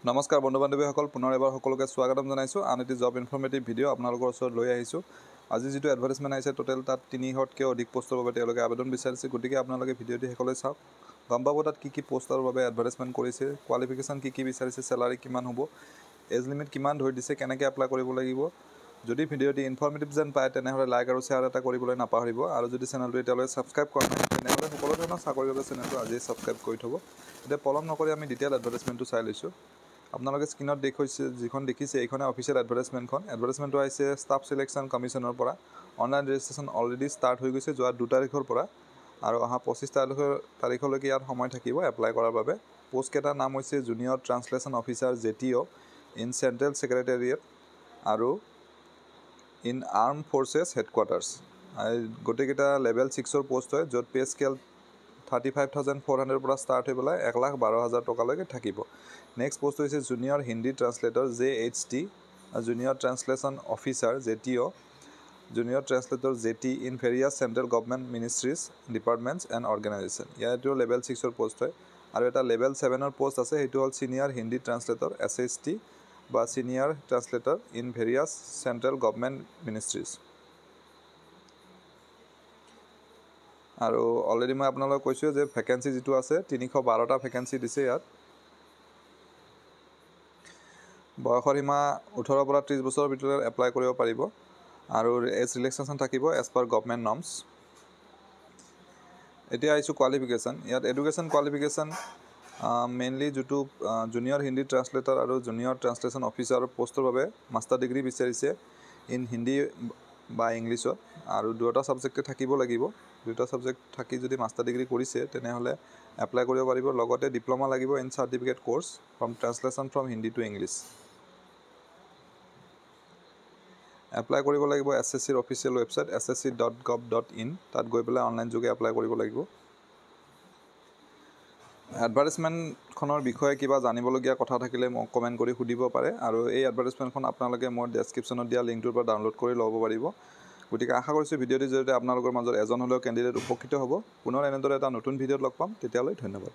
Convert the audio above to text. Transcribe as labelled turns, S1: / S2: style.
S1: নমস্কাৰ বন্ধু বান্ধৱীসকল পুনৰ এবাৰ সকলোকে স্বাগতম জনাইছোঁ আন এটি জব ইনফৰ্মেটিভ ভিডিঅ' আপোনালোকৰ ওচৰত লৈ আহিছোঁ আজি যিটো এডভাৰটাইজমেণ্ট আহিছে টোটেল তাত 300তকৈ অধিক পোষ্টৰ বাবে তেওঁলোকে আবেদন বিচাৰিছে গতিকে আপোনালোকে ভিডিঅ'টি শেষলৈ চাওক গম পাব তাত কি পোষ্টৰ বাবে এডভাৰটাইজমেণ্ট কৰিছে কোৱালিফিকেশ্যন কি বিচাৰিছে চেলাৰী কিমান হ'ব এজ লিমিট কিমান ধৰি দিছে কেনেকৈ এপ্লাই কৰিব লাগিব যদি ভিডিঅ'টি ইনফৰ্মেটিভ যেন পায় তেনেহ'লে লাইক আৰু শ্বেয়াৰ এটা কৰিবলৈ নাপাহৰিব আৰু যদি চেনেলটো এতিয়ালৈ ছাবস্ক্ৰাইব কৰা নাই তেনেহ'লে সকলো ধৰণৰ চাকৰিৰ বাবে চেনেলটো আজিয়ে ছাবস্ক্ৰাইব কৰি থ'ব এতিয়া পলম নকৰি আমি ডিটেইল এডভাৰটাইজমেণ্টটো চাই লৈছোঁ আপোনালোকে স্ক্ৰীনত দেখুৱাইছে যিখন দেখিছে এইখনে অফিচিয়েল এডভাৰটাইজমেণ্টটো আহিছে ষ্টাফ চিলেকশ্যন কমিশ্যনৰ পৰা অনলাইন ৰেজিষ্ট্ৰেশ্যন অলৰেডি ষ্টাৰ্ট হৈ গৈছে যোৱা 2 তাৰিখৰ পৰা আৰু অহা 25 তাৰিখলৈকে ইয়াত সময় থাকিব এপ্লাই কৰাৰ বাবে পোষ্ট কেইটাৰ নাম হৈছে junior translation officer JTO' in central secretariat আৰু ইন আৰ্ম ফ'ৰ্চেছ হেডকোৱাৰ্টাৰ্ছ গোটেইকেইটা লেভেল 6ৰ পোষ্ট হয় য'ত পে স্কেল 35,400 পৰা ষ্টাৰ্ট হৈ পেলাই 1,12,000 টকালৈকে থাকিব নেক্সট পোষ্ট হৈছে junior Hindi translator JHT junior translation officer JTO' junior translator JT in various central government ministries departments and organisation ইয়াতো লেভেল 6ৰ পোষ্ট হয় আৰু এটা লেভেল 7ৰ পোষ্ট আছে সেইটো হ'ল চিনিয়ৰ হিন্দী ট্ৰান্সলেটৰ SHT বা senior translator in various central government ministries আৰু অলৰেডি মই আপোনালোকক কৈছোঁ যে ভেকেঞ্চি যিটো আছে 312টা ভেকেঞ্চি দিছে ইয়াত বয়সৰ সীমা 18 পৰা 30 বছৰৰ ভিতৰত এপ্লাই কৰিব পাৰিব আৰু এজ ৰিলেক্সেশ্যন থাকিব এজ পাৰ গভৰ্ণমেণ্ট নৰ্মছ এতিয়া আহিছোঁ কোৱালিফিকেশ্যন ইয়াত এডুকেশ্যন কোৱালিফিকেশ্যন মেইনলি যিটো জুনিয়ৰ হিন্দী ট্ৰান্সলেটৰ আৰু জুনিয়ৰ ট্ৰান্সলেশ্যন অফিচাৰৰ পোষ্টৰ বাবে মাষ্টাৰ ডিগ্ৰী বিচাৰিছে ইন হিন্দী বা ইংলিছত আৰু দুটা ছাবজেক্টে থাকিব লাগিব দুটা ছাবজেক্ট থাকি যদি মাষ্টাৰ ডিগ্ৰী কৰিছে তেনেহ'লে এপ্লাই কৰিব পাৰিব লগতে ডিপ্ল'মা লাগিব in certificate course from translation from Hindi to English apply কৰিব লাগিব SSCৰ অফিচিয়েল ৱেবছাইট ssc.gov.in তাত গৈ পেলাই অনলাইন যোগে এপ্লাই কৰিব লাগিব এডভাৰটাইজমেণ্টখনৰ বিষয়ে কিবা জানিবলগীয়া কথা থাকিলে মোক কমেণ্ট কৰি সুধিব পাৰে আৰু এই এডভাৰটাইজমেণ্টখন আপোনালোকে মোৰ ডেছক্ৰিপশ্যনত দিয়া লিংকটোৰ পৰা ডাউনলোড কৰি ল'ব পাৰিব গতিকে আশা কৰিছোঁ ভিডিঅ'টিৰ জৰিয়তে আপোনালোকৰ মাজত এজন হ'লেও কেণ্ডিডেট উপকৃত হ'ব পুনৰ এনেদৰে এটা নতুন ভিডিঅ'ত লগ পাম তেতিয়ালৈ ধন্যবাদ